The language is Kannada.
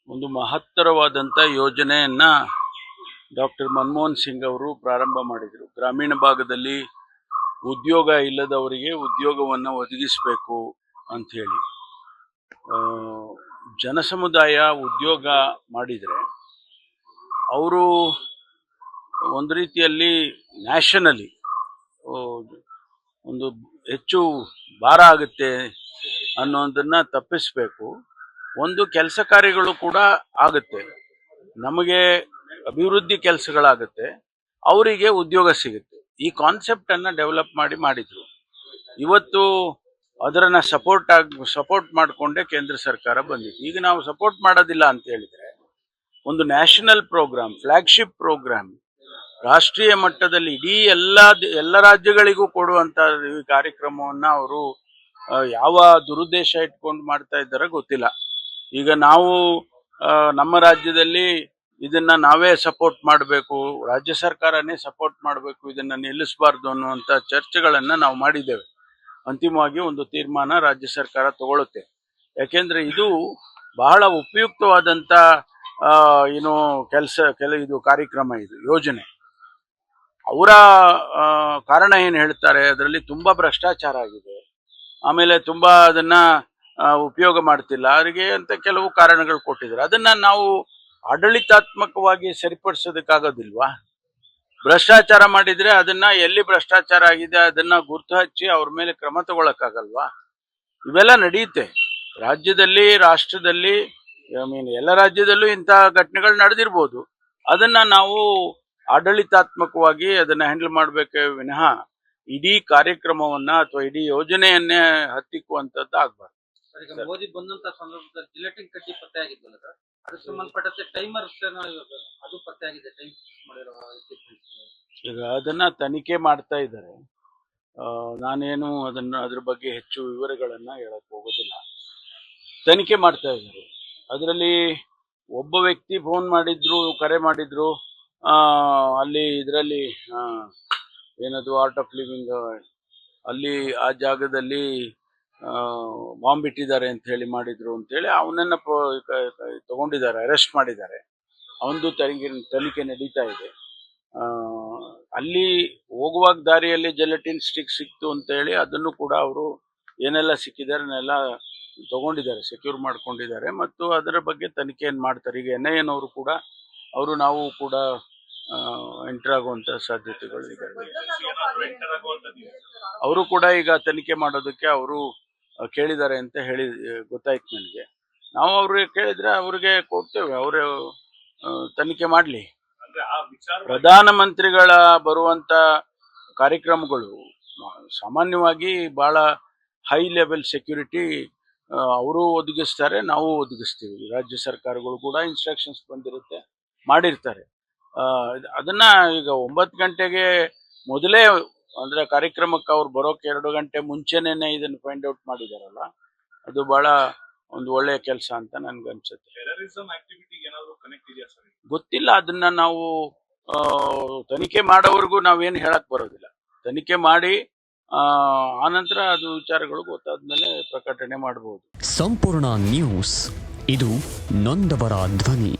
ಒಂದು ಮಹತ್ತರವಾದಂಥ ಯೋಜನೆಯನ್ನ ಡಾಕ್ಟರ್ ಮನಮೋಹನ್ ಸಿಂಗ್ ಅವರು ಪ್ರಾರಂಭ ಮಾಡಿದರು. ಗ್ರಾಮೀಣ ಭಾಗದಲ್ಲಿ ಉದ್ಯೋಗ ಇಲ್ಲದವರಿಗೆ ಉದ್ಯೋಗವನ್ನು ಒದಗಿಸಬೇಕು ಅಂಥೇಳಿ. ಜನಸಮುದಾಯ ಉದ್ಯೋಗ ಮಾಡಿದರೆ ಅವರು ಒಂದು ರೀತಿಯಲ್ಲಿ ನ್ಯಾಷನಲಿ ಒಂದು ಹೆಚ್ಚು ಭಾರ ಆಗುತ್ತೆ ಅನ್ನೋದನ್ನು ತಪ್ಪಿಸಬೇಕು. ಒಂದು ಕೆಲಸ ಕಾರ್ಯಗಳು ಕೂಡ ಆಗುತ್ತೆ, ನಮಗೆ ಅಭಿವೃದ್ಧಿ ಕೆಲಸಗಳಾಗುತ್ತೆ, ಅವರಿಗೆ ಉದ್ಯೋಗ ಸಿಗುತ್ತೆ. ಈ ಕಾನ್ಸೆಪ್ಟನ್ನು ಡೆವಲಪ್ ಮಾಡಿದ್ರು. ಇವತ್ತು ಅದರನ್ನು ಸಪೋರ್ಟ್ ಮಾಡಿಕೊಂಡೇ ಕೇಂದ್ರ ಸರ್ಕಾರ ಬಂದಿದೆ. ಈಗ ನಾವು ಸಪೋರ್ಟ್ ಮಾಡೋದಿಲ್ಲ ಅಂತ ಹೇಳಿದರೆ ಒಂದು ನ್ಯಾಷನಲ್ ಪ್ರೋಗ್ರಾಮ್, ಫ್ಲಾಗ್ಶಿಪ್ ಪ್ರೋಗ್ರಾಮ್, ರಾಷ್ಟ್ರೀಯ ಮಟ್ಟದಲ್ಲಿ ಇಡೀ ಎಲ್ಲ ರಾಜ್ಯಗಳಿಗೂ ಕೊಡುವಂಥ ಈ ಕಾರ್ಯಕ್ರಮವನ್ನು ಅವರು ಯಾವ ದುರುದ್ದೇಶ ಇಟ್ಕೊಂಡು ಮಾಡ್ತಾ ಇದ್ದಾರೆ ಗೊತ್ತಿಲ್ಲ. ಈಗ ನಾವು ನಮ್ಮ ರಾಜ್ಯದಲ್ಲಿ ಇದನ್ನ ನಾವೇ ಸಪೋರ್ಟ್ ಮಾಡಬೇಕು, ರಾಜ್ಯ ಸರ್ಕಾರನೇ ಸಪೋರ್ಟ್ ಮಾಡಬೇಕು, ಇದನ್ನ ನಿಲ್ಲಿಸಬಾರ್ದು ಅನ್ನುವಂಥ ಚರ್ಚೆಗಳನ್ನು ನಾವು ಮಾಡಿದ್ದೇವೆ. ಅಂತಿಮವಾಗಿ ಒಂದು ತೀರ್ಮಾನ ರಾಜ್ಯ ಸರ್ಕಾರ ತಗೊಳುತ್ತೆ. ಯಾಕೆಂದ್ರೆ ಇದು ಬಹಳ ಉಪಯುಕ್ತವಾದಂಥ ಇದು ಕಾರ್ಯಕ್ರಮ, ಇದು ಯೋಜನೆ. ಅವರ ಕಾರಣ ಏನು ಹೇಳ್ತಾರೆ, ಅದರಲ್ಲಿ ತುಂಬಾ ಭ್ರಷ್ಟಾಚಾರ ಆಗಿದೆ, ಆಮೇಲೆ ತುಂಬಾ ಅದನ್ನ ಉಪಯೋಗ ಮಾಡ್ತಿಲ್ಲ ಅವರಿಗೆ ಅಂತ ಕೆಲವು ಕಾರಣಗಳು ಕೊಟ್ಟಿದ್ದಾರೆ. ಅದನ್ನ ನಾವು ಆಡಳಿತಾತ್ಮಕವಾಗಿ ಸರಿಪಡಿಸೋದಕ್ಕಾಗೋದಿಲ್ವಾ? ಭ್ರಷ್ಟಾಚಾರ ಮಾಡಿದ್ರೆ ಅದನ್ನ ಎಲ್ಲಿ ಭ್ರಷ್ಟಾಚಾರ ಆಗಿದೆ ಅದನ್ನ ಗುರ್ತು ಹಚ್ಚಿ ಅವ್ರ ಮೇಲೆ ಕ್ರಮ ತಗೊಳಕ್ಕಾಗಲ್ವಾ? ಇವೆಲ್ಲ ನಡೆಯುತ್ತೆ ರಾಜ್ಯದಲ್ಲಿ, ರಾಷ್ಟ್ರದಲ್ಲಿ, ಎಲ್ಲ ರಾಜ್ಯದಲ್ಲೂ ಇಂತಹ ಘಟನೆಗಳು ನಡೆದಿರ್ಬೋದು. ಅದನ್ನ ನಾವು ಆಡಳಿತಾತ್ಮಕವಾಗಿ ಅದನ್ನ ಹ್ಯಾಂಡಲ್ ಮಾಡಬೇಕೇ ವಿನಃ ಇಡೀ ಕಾರ್ಯಕ್ರಮವನ್ನ ಅಥವಾ ಇಡೀ ಯೋಜನೆಯನ್ನೇ ಹತ್ತಿಕ್ಕುವಂಥದ್ದು ಆಗ್ಬಾರ್ದು. ಈಗ ಮೋದಿ ಬಂದಂತ ಸಂದರ್ಭದಲ್ಲಿ ಜಿಲೆಟಿನ್ ಕಡ್ಡಿ ಪತ್ತೆ ಆಗಿದ್ದಲ್ಲ ಸರ್, ಅದಕ್ಕೆ ಸಂಬಂಧಪಟ್ಟಂತೆ ಟೈಮರ್ ಅದು ಪತ್ತೆ ಆಗಿದೆ. ಈಗ ಅದನ್ನ ತನಿಖೆ ಮಾಡ್ತಾ ಇದ್ದಾರೆ. ನಾನೇನು ಅದ್ರ ಬಗ್ಗೆ ಹೆಚ್ಚು ವಿವರಗಳನ್ನ ಹೇಳಕ್ ಹೋಗೋದಿಲ್ಲ. ತನಿಖೆ ಮಾಡ್ತಾ ಇದ್ದಾರೆ. ಅದರಲ್ಲಿ ಒಬ್ಬ ವ್ಯಕ್ತಿ ಫೋನ್ ಮಾಡಿದ್ರು, ಕರೆ ಮಾಡಿದ್ರು, ಅಲ್ಲಿ ಇದರಲ್ಲಿ ಏನದು ಆರ್ಟ್ ಆಫ್ ಲಿವಿಂಗ್ ಅಲ್ಲಿ ಆ ಜಾಗದಲ್ಲಿ ಬಾಂಬ್ ಇಟ್ಟಿದ್ದಾರೆ ಅಂತ ಹೇಳಿ ಮಾಡಿದ್ರು ಅಂತೇಳಿ ಅವನನ್ನ ತಗೊಂಡಿದ್ದಾರೆ, ಅರೆಸ್ಟ್ ಮಾಡಿದ್ದಾರೆ. ಅವನದು ತನಿಖೆ ನಡೀತಾ ಇದೆ. ಅಲ್ಲಿ ಹೋಗುವಾಗ ದಾರಿಯಲ್ಲಿ ಜೆಲಟಿನ್ ಸ್ಟಿಕ್ ಸಿಕ್ತು ಅಂತ ಹೇಳಿ ಅದನ್ನು ಕೂಡ ಅವರು ಏನೆಲ್ಲ ಸಿಕ್ಕಿದ್ದಾರೆ ಅದನ್ನೆಲ್ಲ ತಗೊಂಡಿದ್ದಾರೆ, ಸೆಕ್ಯೂರ್ ಮಾಡ್ಕೊಂಡಿದ್ದಾರೆ ಮತ್ತು ಅದರ ಬಗ್ಗೆ ತನಿಖೆಯನ್ನು ಮಾಡ್ತಾರೆ. ಈಗ NIA ನವರು ಕೂಡ ನಾವು ಕೂಡ ಎಂಟರ್ ಆಗುವಂತ ಸಾಧ್ಯತೆಗಳು ಇದೆ. ಅವರು ಕೂಡ ಈಗ ತನಿಖೆ ಮಾಡೋದಕ್ಕೆ ಅವರು ಕೇಳಿದ್ದಾರೆ ಅಂತ ಹೇಳಿ ಗೊತ್ತಾಯ್ತು ನನಗೆ. ನಾವು ಅವ್ರಿಗೆ ಕೇಳಿದ್ರೆ ಅವ್ರಿಗೆ ಕೊಡ್ತೇವೆ, ಅವರು ತನಿಖೆ ಮಾಡಲಿ. ಪ್ರಧಾನಮಂತ್ರಿಗಳ ಬರುವಂತ ಕಾರ್ಯಕ್ರಮಗಳು ಸಾಮಾನ್ಯವಾಗಿ ಬಹಳ ಹೈ ಲೆವೆಲ್ ಸೆಕ್ಯೂರಿಟಿ ಅವರು ಒದಗಿಸ್ತಾರೆ, ನಾವು ಒದಗಿಸ್ತೀವಿ. ರಾಜ್ಯ ಸರ್ಕಾರಗಳು ಕೂಡ ಇನ್ಸ್ಟ್ರಕ್ಷನ್ಸ್ ಬಂದಿರುತ್ತೆ, ಮಾಡಿರ್ತಾರೆ. ಅದನ್ನ ಈಗ 9 ಗಂಟೆಗೆ ಮೊದಲೇ ಅಂದ್ರೆ ಕಾರ್ಯಕ್ರಮಕ್ಕೆ ಅವ್ರು ಬರೋಕೆ 2 ಗಂಟೆ ಮುಂಚೆನೇನೆ ಇದನ್ನು ಫೈಂಡ್ ಔಟ್ ಮಾಡಿದಾರಲ್ಲ, ಅದು ಬಹಳ ಒಂದು ಒಳ್ಳೆಯ ಕೆಲಸ ಅಂತ ನನ್ಗನ್ಸುತ್ತೆ. ಗೊತ್ತಿಲ್ಲ, ಅದನ್ನ ನಾವು ತನಿಖೆ ಮಾಡೋವರೆಗೂ ನಾವೇನು ಹೇಳಕ್ ಬರೋದಿಲ್ಲ. ತನಿಖೆ ಮಾಡಿ ಆನಂತರ ಅದು ವಿಚಾರಗಳು ಗೊತ್ತಾದ್ಮೇಲೆ ಪ್ರಕಟಣೆ ಮಾಡಬಹುದು. ಸಂಪೂರ್ಣ ನ್ಯೂಸ್, ಇದು ನೊಂದವರ ಧ್ವನಿ.